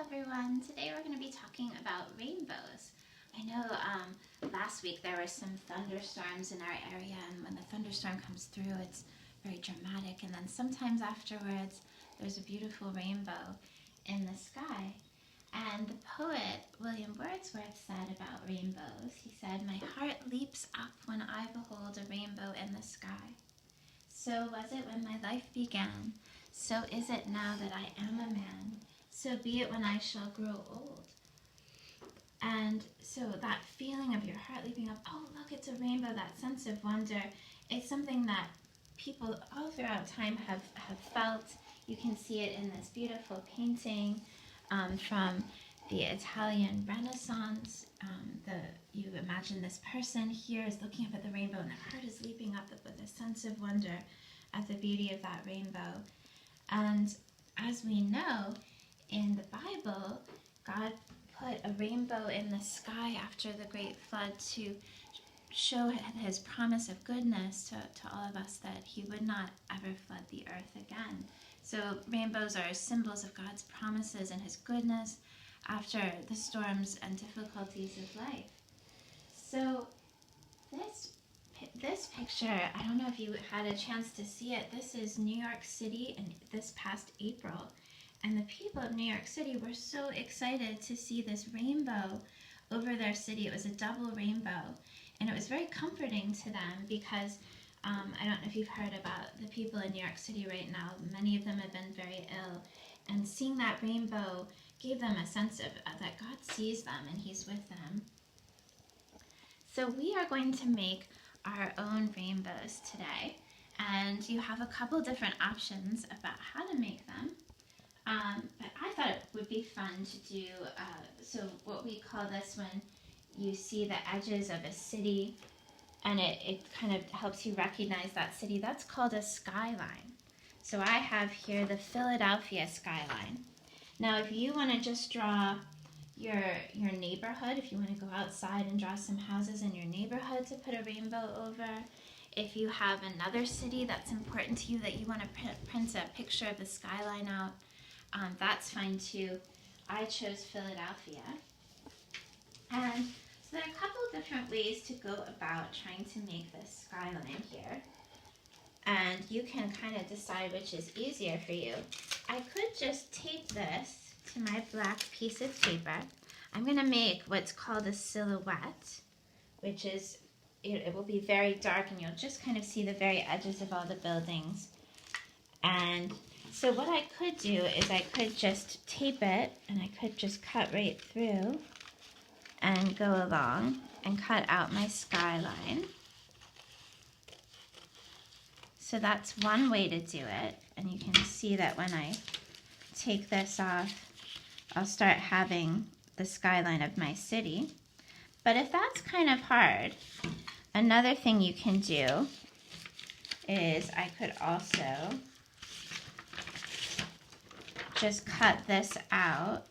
everyone. Today we're going to be talking about rainbows. I know last week there were some thunderstorms in our area, and when the thunderstorm comes through it's very dramatic, and then sometimes afterwards there's a beautiful rainbow in the sky. And the poet William Wordsworth said about rainbows, he said, "My heart leaps up when I behold a rainbow in the sky. So was it when my life began, so is it now that I am a man, so be it when I shall grow old." And so that feeling of your heart leaping up, oh look, it's a rainbow, that sense of wonder, it's something that people all throughout time have felt. You can see it in this beautiful painting from the Italian Renaissance. You imagine this person here is looking up at the rainbow and their heart is leaping up with a sense of wonder at the beauty of that rainbow. And as we know, in the Bible, God put a rainbow in the sky after the great flood to show his promise of goodness to all of us, that he would not ever flood the earth again. So rainbows are symbols of God's promises and his goodness after the storms and difficulties of life. So this picture, I don't know if you had a chance to see it, this is New York City in this past April. And the people of New York City were so excited to see this rainbow over their city. It was a double rainbow. And it was very comforting to them because I don't know if you've heard about the people in New York City right now. Many of them have been very ill. And seeing that rainbow gave them a sense of that God sees them and he's with them. So we are going to make our own rainbows today. And you have a couple different options about how to make them. But I thought it would be fun to do, so what we call this, when you see the edges of a city and it kind of helps you recognize that city, that's called a skyline. So I have here the Philadelphia skyline. Now if you want to just draw your neighborhood, if you want to go outside and draw some houses in your neighborhood to put a rainbow over, if you have another city that's important to you that you want to print a picture of the skyline out, that's fine too. I chose Philadelphia. And so there are a couple of different ways to go about trying to make this skyline here. And you can kind of decide which is easier for you. I could just tape this to my black piece of paper. I'm going to make what's called a silhouette, which is, it will be very dark and you'll just kind of see the very edges of all the buildings. And so what I could do is I could just tape it and I could just cut right through and go along and cut out my skyline. So that's one way to do it, and you can see that when I take this off, I'll start having the skyline of my city. But if that's kind of hard, another thing you can do is I could also just cut this out .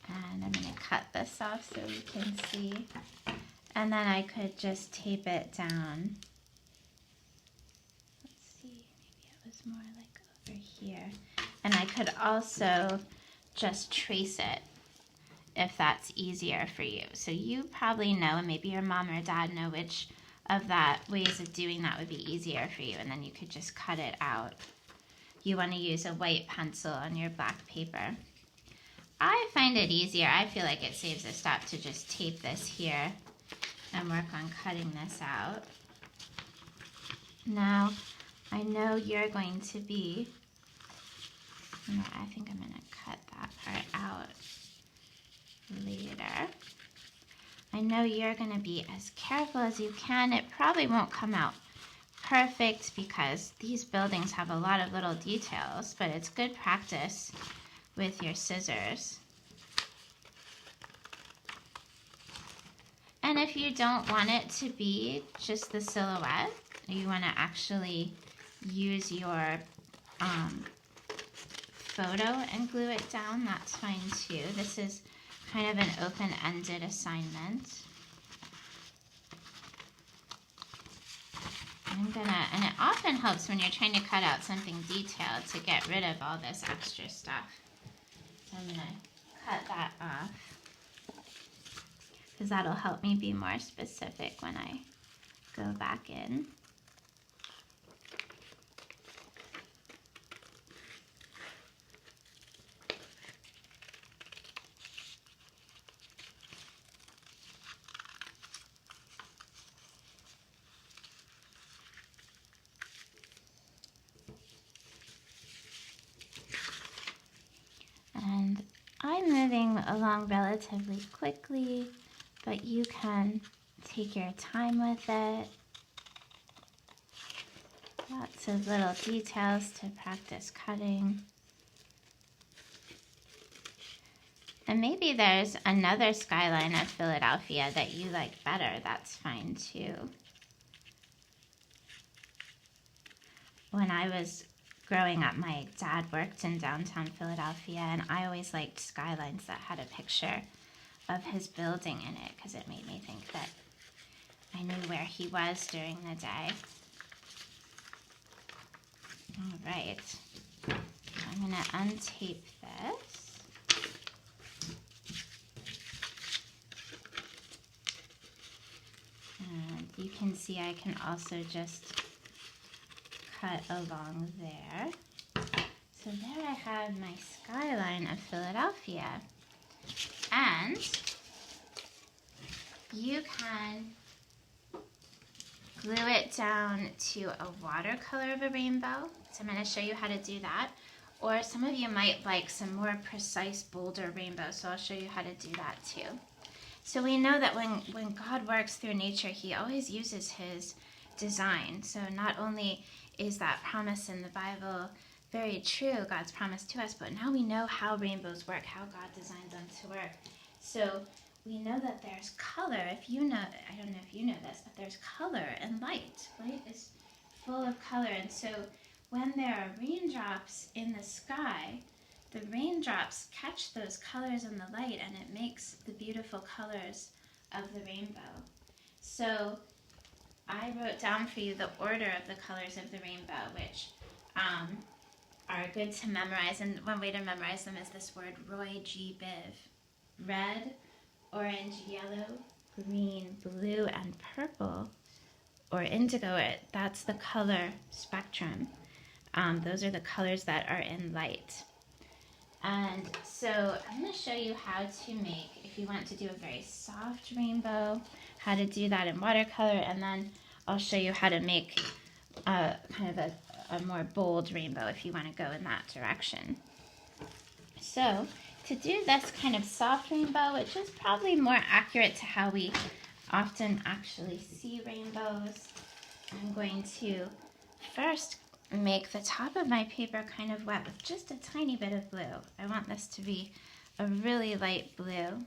And I'm going to cut this off so we can see. And then I could just tape it down. More like over here. And I could also just trace it if that's easier for you. So you probably know, and maybe your mom or dad know which of that ways of doing that would be easier for you, and then you could just cut it out. You want to use a white pencil on your black paper. I find it easier. I feel like it saves a step to just tape this here and work on cutting this out. Now, I know you're going to be, I think I'm going to cut that part out later. I know you're going to be as careful as you can. It probably won't come out perfect because these buildings have a lot of little details, but it's good practice with your scissors. And if you don't want it to be just the silhouette, you want to actually use your photo and glue it down, that's fine too. This is kind of an open-ended assignment. And it often helps when you're trying to cut out something detailed to get rid of all this extra stuff. So I'm gonna cut that off because that'll help me be more specific when I go back in. And I'm moving along relatively quickly, but you can take your time with it. Lots of little details to practice cutting. And maybe there's another skyline of Philadelphia that you like better. That's fine too. When I was growing up, my dad worked in downtown Philadelphia, and I always liked skylines that had a picture of his building in it because it made me think that I knew where he was during the day. All right, I'm going to untape this. And you can see I can also just cut along there. So there I have my skyline of Philadelphia. And you can glue it down to a watercolor of a rainbow. So I'm going to show you how to do that. Or some of you might like some more precise, bolder rainbow, so I'll show you how to do that too. So we know that when God works through nature, he always uses his design. So not only is that promise in the Bible very true, God's promise to us, but now we know how rainbows work, how God designed them to work. So we know that there's color. If you know, I don't know if you know this, but there's color and light. Light is full of color. And so when there are raindrops in the sky, the raindrops catch those colors in the light, and it makes the beautiful colors of the rainbow. So I wrote down for you the order of the colors of the rainbow, which are good to memorize. And one way to memorize them is this word, Roy G. Biv. Red, orange, yellow, green, blue, and purple, or indigo. That's the color spectrum. Those are the colors that are in light. And so I'm going to show you how to make, if you want to do a very soft rainbow, how to do that in watercolor, and then I'll show you how to make kind of a more bold rainbow if you want to go in that direction. So to do this kind of soft rainbow, which is probably more accurate to how we often actually see rainbows, I'm going to first make the top of my paper kind of wet with just a tiny bit of blue. I want this to be a really light blue.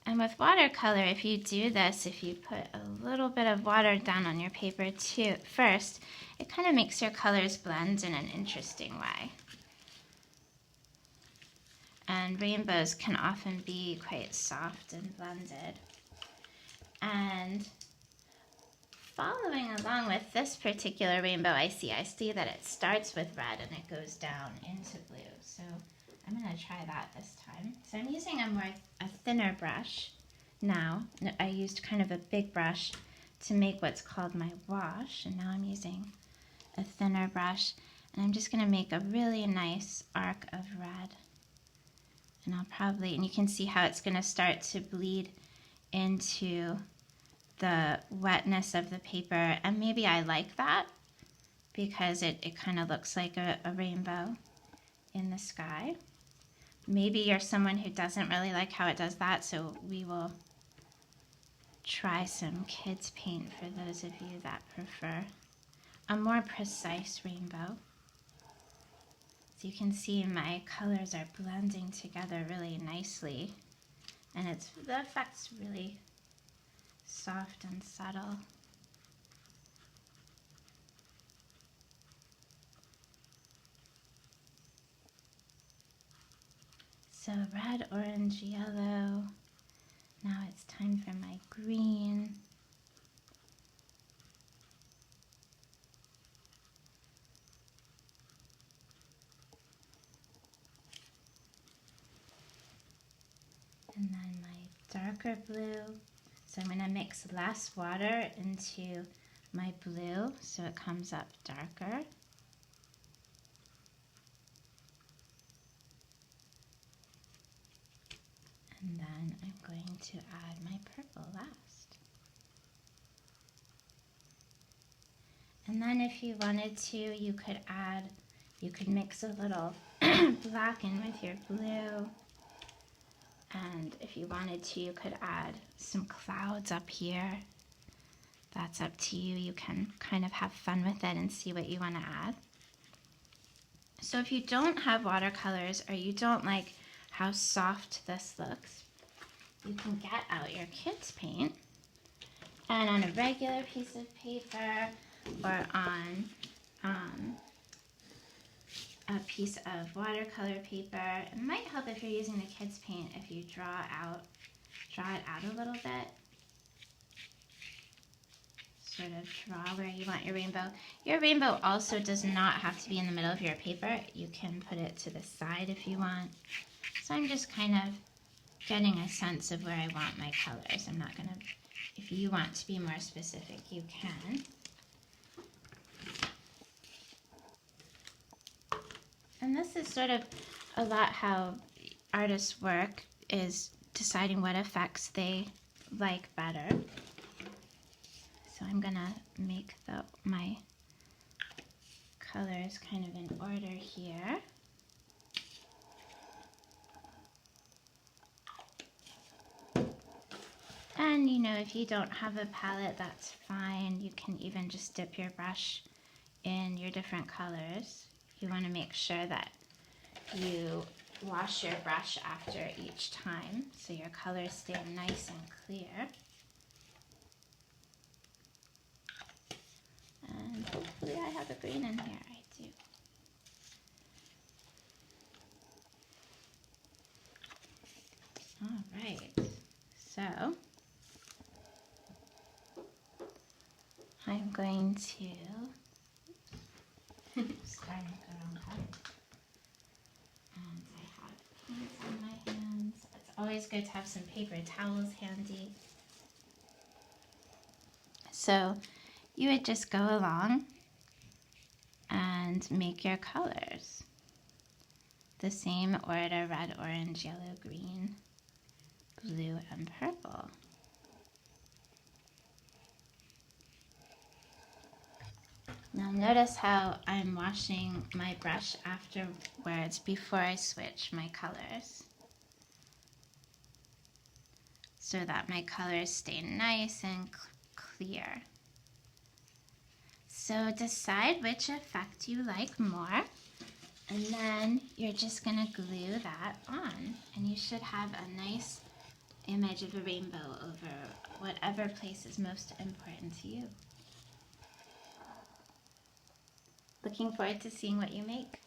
And with watercolor, if you do this, if you put a little bit of water down on your paper too first, it kind of makes your colors blend in an interesting way. And rainbows can often be quite soft and blended. And following along with this particular rainbow I see that it starts with red and it goes down into blue. So I'm going to try that this time. So I'm using a thinner brush now. I used kind of a big brush to make what's called my wash, and now I'm using a thinner brush, and I'm just going to make a really nice arc of red. And you can see how it's going to start to bleed into the wetness of the paper, and maybe I like that because it kind of looks like a rainbow in the sky. Maybe you're someone who doesn't really like how it does that, so we will try some kids paint for those of you that prefer a more precise rainbow. So you can see my colors are blending together really nicely, and the effect's really soft and subtle. So red, orange, yellow. Now it's time for my green. And then my darker blue. So I'm going to mix less water into my blue so it comes up darker. And then I'm going to add my purple last. And then if you wanted to, you could mix a little black in with your blue. And if you wanted to, you could add some clouds up here. That's up to you. You can kind of have fun with it and see what you want to add. So if you don't have watercolors or you don't like how soft this looks, you can get out your kids' paint, and on a regular piece of paper or on a piece of watercolor paper. It might help if you're using the kids' paint if you draw it out a little bit. Sort of draw where you want your rainbow. Your rainbow also does not have to be in the middle of your paper. You can put it to the side if you want. So I'm just kind of getting a sense of where I want my colors. I'm not going to, if you want to be more specific, you can. And this is sort of a lot how artists work, is deciding what effects they like better. So I'm going to make my colors kind of in order here. And you know, if you don't have a palette, that's fine. You can even just dip your brush in your different colors. You want to make sure that you wash your brush after each time so your colors stay nice and clear. And hopefully I have a green in here. I do. All right. So I'm going to starting with the wrong color. And I have paints on my hands. It's always good to have some paper towels handy. So you would just go along and make your colors. The same order: red, orange, yellow, green, blue, and purple. Now notice how I'm washing my brush afterwards before I switch my colors, so that my colors stay nice and clear. So decide which effect you like more, and then you're just going to glue that on, and you should have a nice image of a rainbow over whatever place is most important to you. Looking forward to seeing what you make.